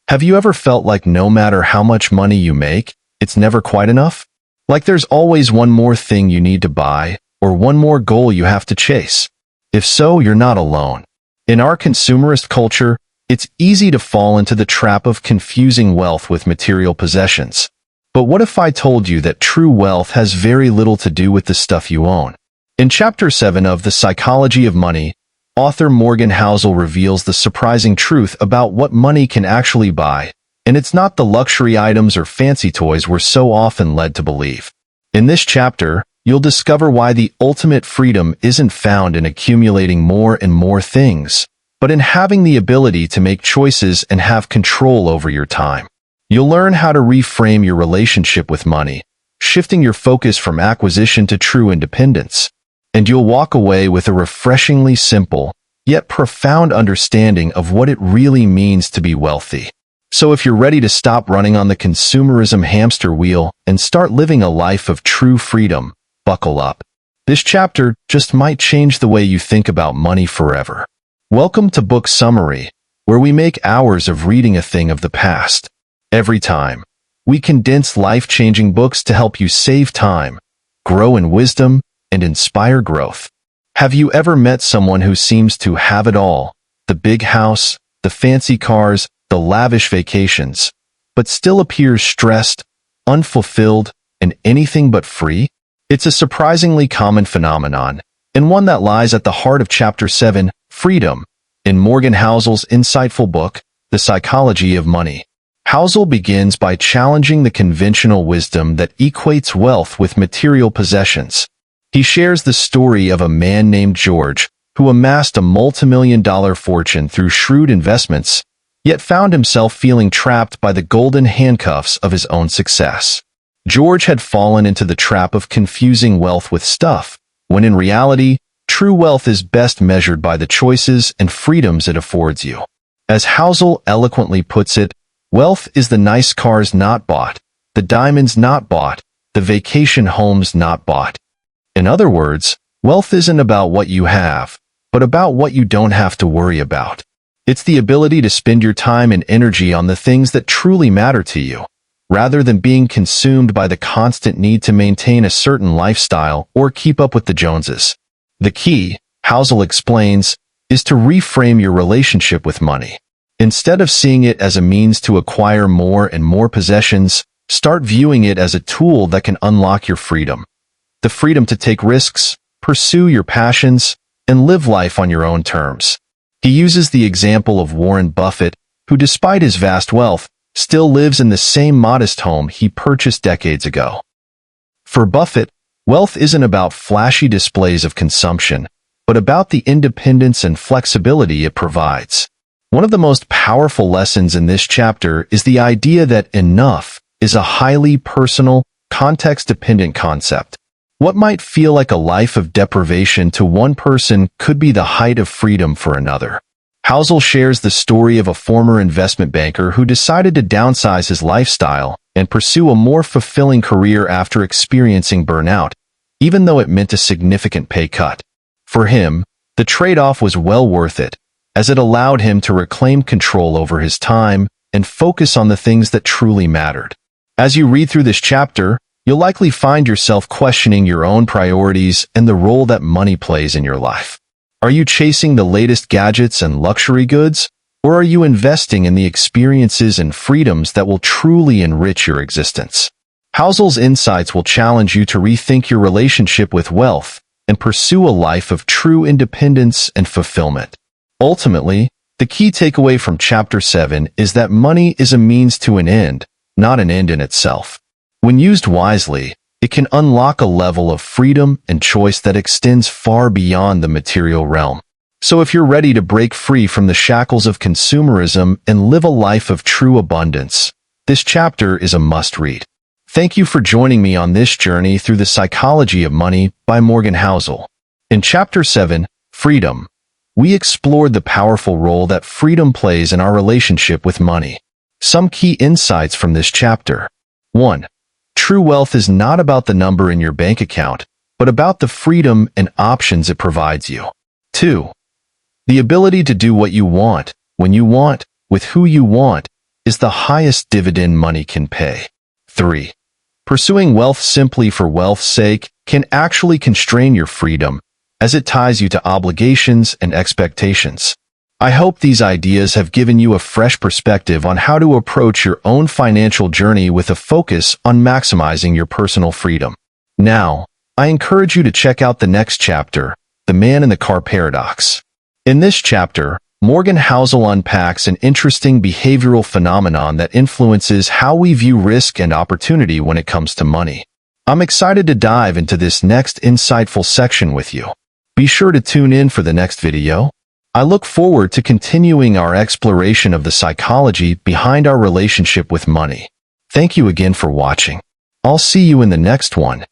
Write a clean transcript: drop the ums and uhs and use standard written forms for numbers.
Have you ever felt like no matter how much money you make, it's never quite enough? Like there's always one more thing you need to buy, or one more goal you have to chase? If so, you're not alone. In our consumerist culture, it's easy to fall into the trap of confusing wealth with material possessions. But what if I told you that true wealth has very little to do with the stuff you own? In Chapter 7 of The Psychology of Money, author Morgan Housel reveals the surprising truth about what money can actually buy, and it's not the luxury items or fancy toys we're so often led to believe. In this chapter, you'll discover why the ultimate freedom isn't found in accumulating more and more things, but in having the ability to make choices and have control over your time. You'll learn how to reframe your relationship with money, shifting your focus from acquisition to true independence. And you'll walk away with a refreshingly simple, yet profound understanding of what it really means to be wealthy. So if you're ready to stop running on the consumerism hamster wheel and start living a life of true freedom, buckle up. This chapter just might change the way you think about money forever. Welcome to Book Summary, where we make hours of reading a thing of the past. Every time, we condense life-changing books to help you save time, grow in wisdom, and inspire growth. Have you ever met someone who seems to have it all, the big house, the fancy cars, the lavish vacations, but still appears stressed, unfulfilled, and anything but free? It's a surprisingly common phenomenon, and one that lies at the heart of Chapter 7, Freedom, in Morgan Housel's insightful book, The Psychology of Money. Housel begins by challenging the conventional wisdom that equates wealth with material possessions. He shares the story of a man named George, who amassed a multimillion-dollar fortune through shrewd investments, yet found himself feeling trapped by the golden handcuffs of his own success. George had fallen into the trap of confusing wealth with stuff, when in reality, true wealth is best measured by the choices and freedoms it affords you. As Housel eloquently puts it, wealth is the nice cars not bought, the diamonds not bought, the vacation homes not bought. In other words, wealth isn't about what you have, but about what you don't have to worry about. It's the ability to spend your time and energy on the things that truly matter to you, rather than being consumed by the constant need to maintain a certain lifestyle or keep up with the Joneses. The key, Housel explains, is to reframe your relationship with money. Instead of seeing it as a means to acquire more and more possessions, start viewing it as a tool that can unlock your freedom. The freedom to take risks, pursue your passions, and live life on your own terms. He uses the example of Warren Buffett, who despite his vast wealth, still lives in the same modest home he purchased decades ago. For Buffett, wealth isn't about flashy displays of consumption, but about the independence and flexibility it provides. One of the most powerful lessons in this chapter is the idea that enough is a highly personal, context-dependent concept. What might feel like a life of deprivation to one person could be the height of freedom for another. Housel shares the story of a former investment banker who decided to downsize his lifestyle and pursue a more fulfilling career after experiencing burnout, even though it meant a significant pay cut. For him, the trade-off was well worth it, as it allowed him to reclaim control over his time and focus on the things that truly mattered. As you read through this chapter, you'll likely find yourself questioning your own priorities and the role that money plays in your life. Are you chasing the latest gadgets and luxury goods, or are you investing in the experiences and freedoms that will truly enrich your existence? Housel's insights will challenge you to rethink your relationship with wealth and pursue a life of true independence and fulfillment. Ultimately, the key takeaway from Chapter 7 is that money is a means to an end, not an end in itself. When used wisely, it can unlock a level of freedom and choice that extends far beyond the material realm. So if you're ready to break free from the shackles of consumerism and live a life of true abundance, this chapter is a must-read. Thank you for joining me on this journey through The Psychology of Money by Morgan Housel. In Chapter 7, Freedom, we explored the powerful role that freedom plays in our relationship with money. Some key insights from this chapter. 1. True wealth is not about the number in your bank account, but about the freedom and options it provides you. 2. The ability to do what you want, when you want, with who you want, is the highest dividend money can pay. 3. Pursuing wealth simply for wealth's sake can actually constrain your freedom, as it ties you to obligations and expectations. I hope these ideas have given you a fresh perspective on how to approach your own financial journey with a focus on maximizing your personal freedom. Now, I encourage you to check out the next chapter, The Man in the Car Paradox. In this chapter, Morgan Housel unpacks an interesting behavioral phenomenon that influences how we view risk and opportunity when it comes to money. I'm excited to dive into this next insightful section with you. Be sure to tune in for the next video. I look forward to continuing our exploration of the psychology behind our relationship with money. Thank you again for watching. I'll see you in the next one.